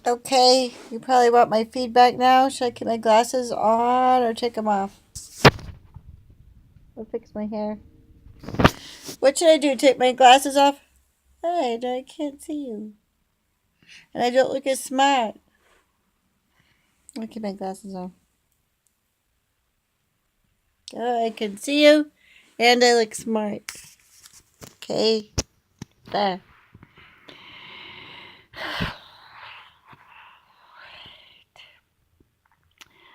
Okay, you probably want my feedback now. Should I keep my glasses on or take them off? I'll fix my hair. What should I do? Take my glasses off? Alright, I can't see you. And I don't look as smart. I'll keep my glasses on. Oh, I can see you. And I look smart. Okay. There.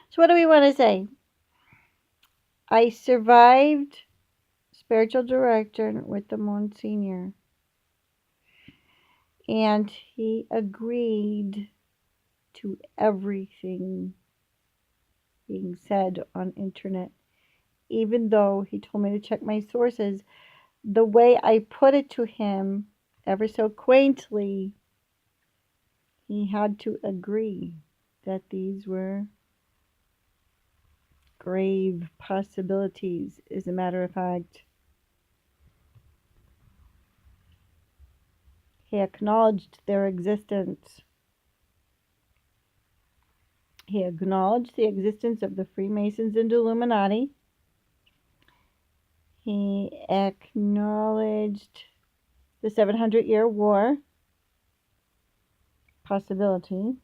So what do we want to say? I survived spiritual director with the Monsignor. And he agreed to everything being said on internet. Even though he told me to check my sources, the way I put it to him, ever so quaintly, he had to agree that these were grave possibilities, as a matter of fact. He acknowledged their existence. He acknowledged the existence of the Freemasons and Illuminati. He acknowledged the 700-year war possibility,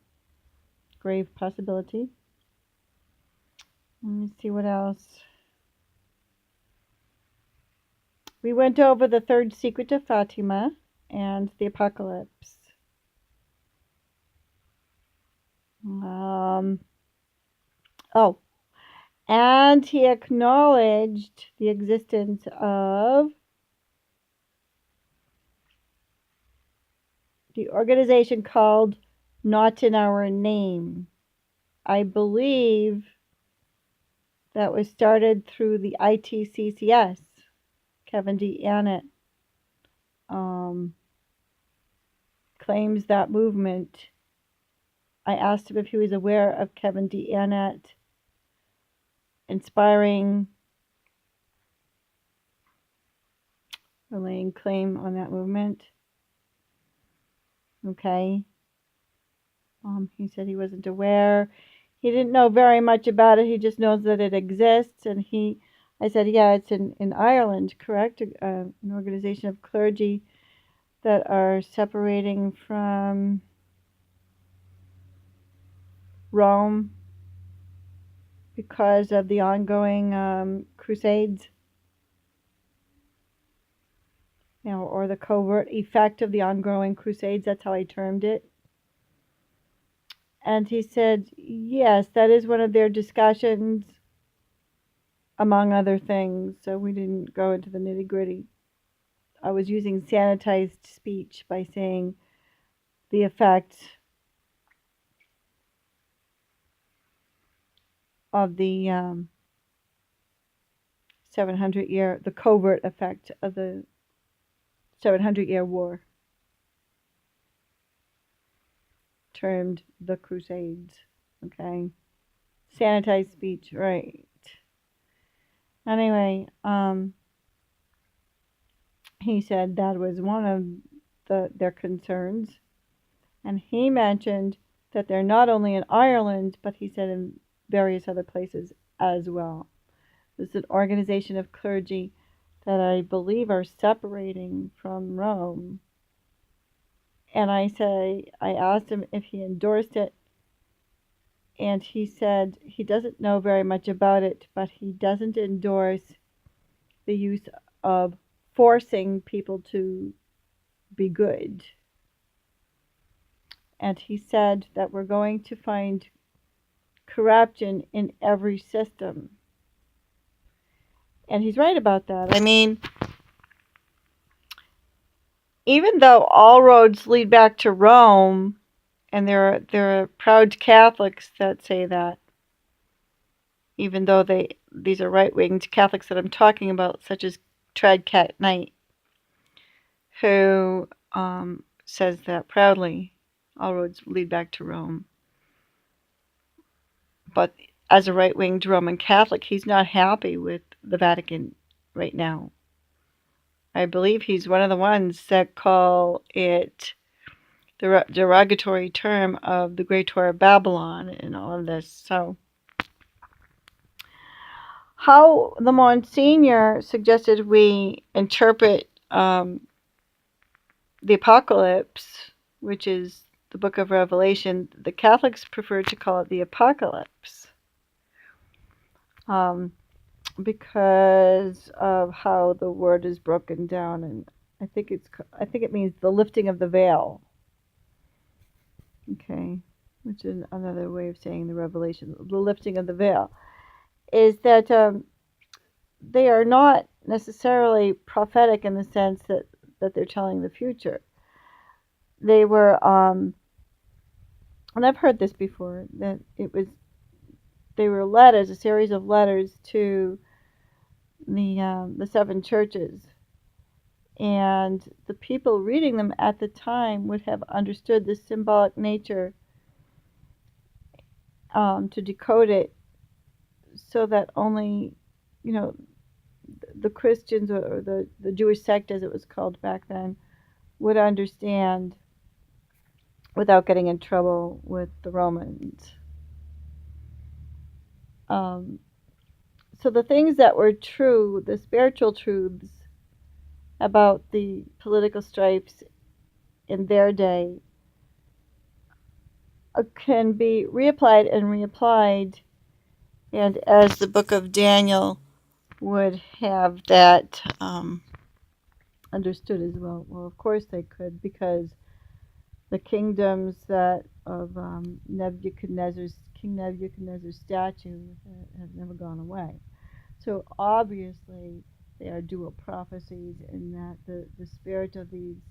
grave possibility. Let me see what else. We went over the third secret of Fatima and the apocalypse. And he acknowledged the existence of the organization called Not in Our Name. I believe that was started through the ITCCS. Kevin D. Annett claims that movement. I asked him if he was aware of Kevin D. Annett inspiring or laying claim on that movement. Okay. He said he wasn't aware. He didn't know very much about it. He just knows that it exists. And I said, yeah, it's in Ireland, correct? An organization of clergy that are separating from Rome because of the ongoing crusades, or the covert effect of the ongoing crusades. That's how I termed it. And he said, yes, that is one of their discussions, among other things. So we didn't go into the nitty gritty. I was using sanitized speech by saying the effect of the 700-year, the covert effect of the 700-year war, termed the Crusades. Okay, sanitized speech, right? Anyway, he said that was one of their concerns, and he mentioned that they're not only in Ireland, but he said in various other places as well. This is an organization of clergy that I believe are separating from Rome. And I asked him if he endorsed it, and he said he doesn't know very much about it, but he doesn't endorse the use of forcing people to be good. And he said that we're going to find corruption in every system. And he's right about that. I mean, even though all roads lead back to Rome, and there are proud Catholics that say that, even though these are right-wing Catholics that I'm talking about, such as Dark Knight, who says that proudly, all roads lead back to Rome. But as a right-winged Roman Catholic, he's not happy with the Vatican right now. I believe he's one of the ones that call it derogatory term of the Great Tower of Babylon and all of this. So, how the Monsignor suggested we interpret the Apocalypse, which is the book of Revelation, the Catholics prefer to call it the Apocalypse. Because of how the word is broken down, and I think it means the lifting of the veil. Okay, which is another way of saying the revelation, the lifting of the veil, is that they are not necessarily prophetic in the sense that they're telling the future. They were, and I've heard this before, that they were letters, a series of letters to the seven churches, and the people reading them at the time would have understood the symbolic nature to decode it, so that only, the Christians, or the Jewish sect as it was called back then, would understand without getting in trouble with the Romans. So the things that were true, the spiritual truths about the political stripes in their day, can be reapplied and reapplied, and as the book of Daniel would have that understood as well. Well, of course they could, because the kingdoms that of King Nebuchadnezzar's statue have never gone away. So obviously they are dual prophecies, in that the spirit of these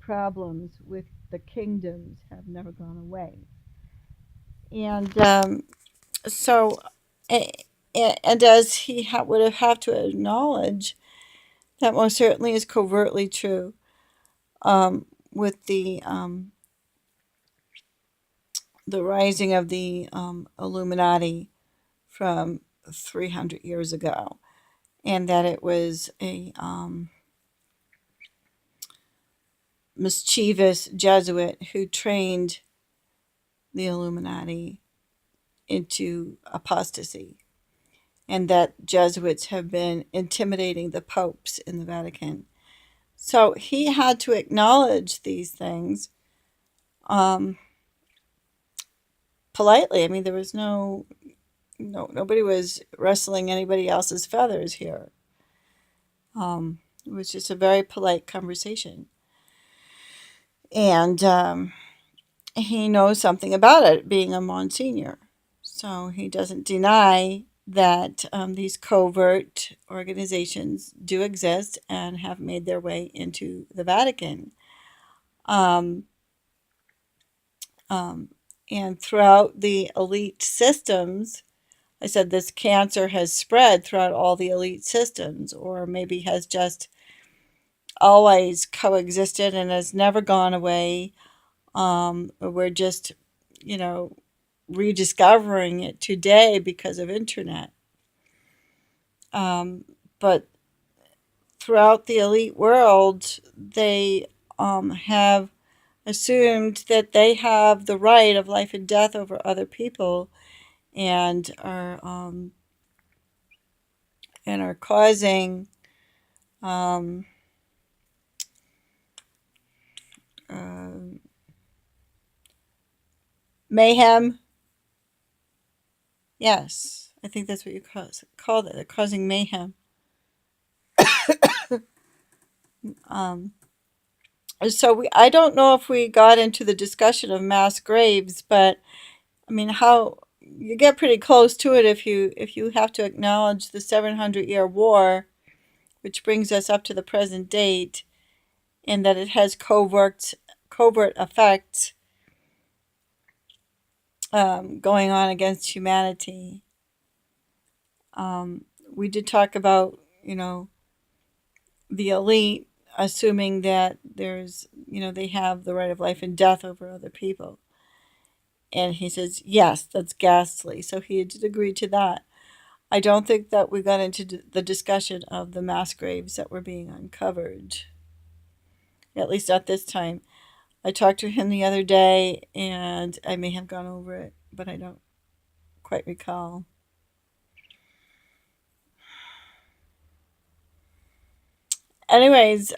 problems with the kingdoms have never gone away. And so, and as he would have to acknowledge, that most certainly is covertly true with the rising of the Illuminati from 300 years ago, and that it was a mischievous Jesuit who trained the Illuminati into apostasy, and that Jesuits have been intimidating the popes in the Vatican. So he had to acknowledge these things politely. I mean, there was nobody was wrestling anybody else's feathers here. It was just a very polite conversation. And he knows something about it, being a Monsignor. So he doesn't deny that these covert organizations do exist and have made their way into the Vatican. And throughout the elite systems, I said this cancer has spread throughout all the elite systems, or maybe has just always coexisted and has never gone away. We're just, rediscovering it today because of internet. But throughout the elite world, they have assumed that they have the right of life and death over other people, and are causing mayhem. Yes, I think that's what you called it. They're causing mayhem. So I don't know if we got into the discussion of mass graves, but I mean, how you get pretty close to it if you have to acknowledge the 700-year war, which brings us up to the present date, and that it has covert effects going on against humanity. We did talk about, the elite assuming that there's, they have the right of life and death over other people. And he says, yes, that's ghastly. So he did agree to that. I don't think that we got into the discussion of the mass graves that were being uncovered. at least not this time. I talked to him the other day, and I may have gone over it, but I don't quite recall. Anyways,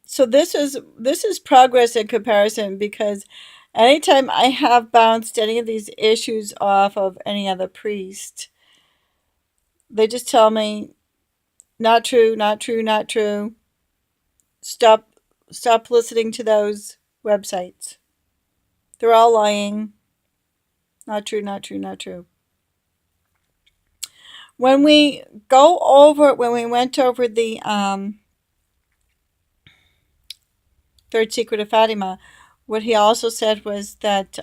so this is progress in comparison, because anytime I have bounced any of these issues off of any other priest, they just tell me, not true, not true, not true. Stop, stop listening to those websites. They're all lying. Not true, not true, not true. When we went over the third secret of Fatima, what he also said was that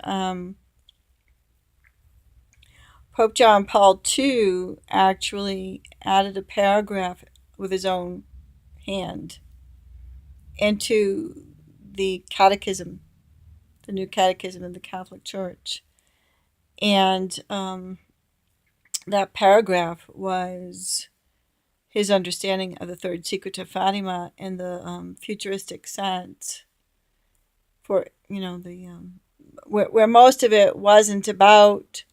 Pope John Paul II actually added a paragraph with his own hand into the catechism, the new catechism of the Catholic Church. And that paragraph was his understanding of the third secret of Fatima in the futuristic sense. For the where most of it wasn't about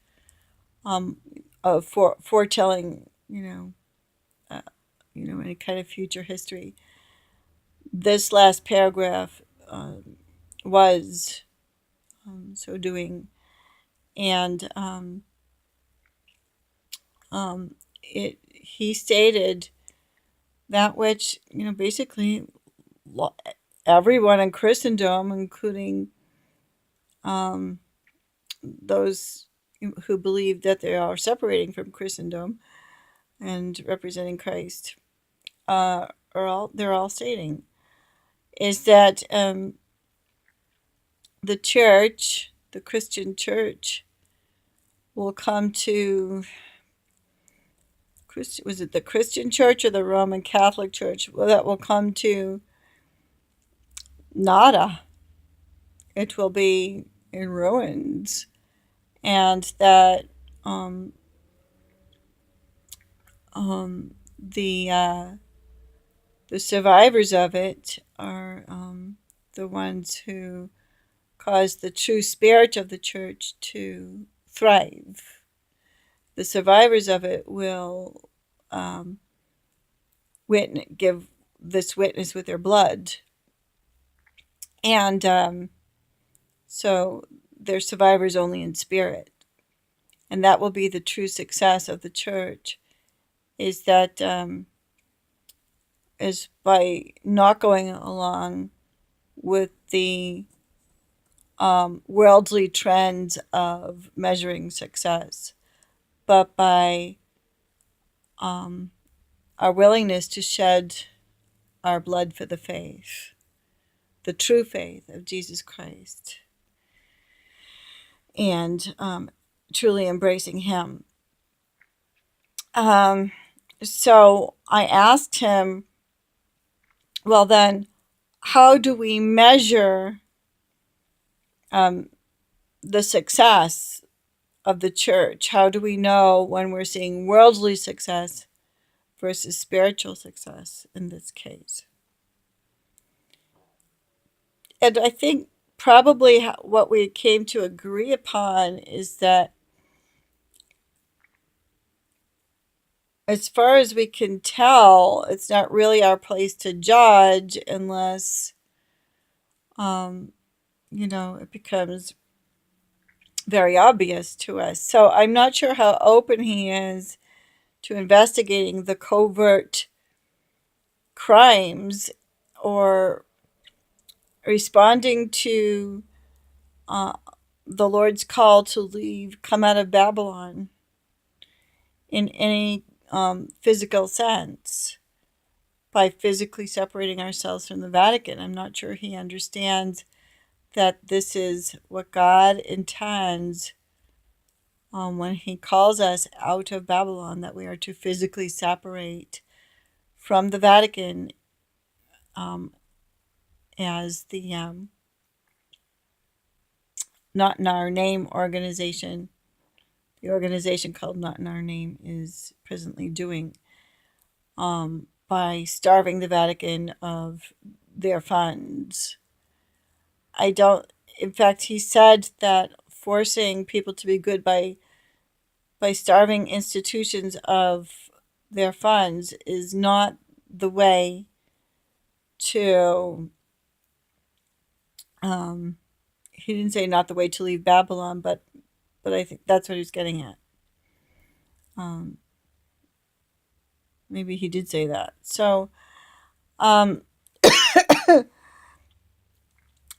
foretelling any kind of future history. This last paragraph was so doing, and he stated that which basically everyone in Christendom, including those who believe that they are separating from Christendom and representing Christ, they're all stating is that the church, the Christian church, will come to. Was it the Christian church or the Roman Catholic Church? Well, that will come to nada. It will be in ruins, and that the survivors of it are the ones who caused the true spirit of the church to thrive. The survivors of it will give this witness with their blood. And so they're survivors only in spirit. And that will be the true success of the church, is that is by not going along with the worldly trends of measuring success, but by our willingness to shed our blood for the faith, the true faith of Jesus Christ, and truly embracing Him. So I asked him, well then, how do we measure the success of the church? How do we know when we're seeing worldly success versus spiritual success in this case? And I think probably what we came to agree upon is that, as far as we can tell, it's not really our place to judge unless, it becomes very obvious to us. So I'm not sure how open he is to investigating the covert crimes or responding to the Lord's call to come out of Babylon in any physical sense, by physically separating ourselves from the Vatican. I'm not sure he understands that this is what God intends when He calls us out of Babylon, that we are to physically separate from the Vatican as the Not in Our Name organization. The organization called Not in Our Name is presently doing, by starving the Vatican of their funds. I don't. In fact, he said that forcing people to be good by starving institutions of their funds is not the way to. Um, he didn't say not the way to leave Babylon, but I think that's what he's getting at. Um, maybe he did say that. So, um,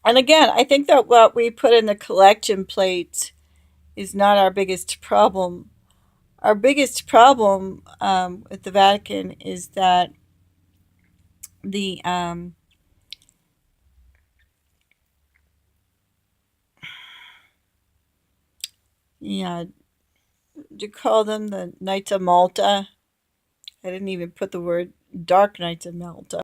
and again, I think that what we put in the collection plate is not our biggest problem. Our biggest problem with the Vatican is that the yeah, do you call them the Knights of Malta? I didn't even put the word Dark Knights of Malta.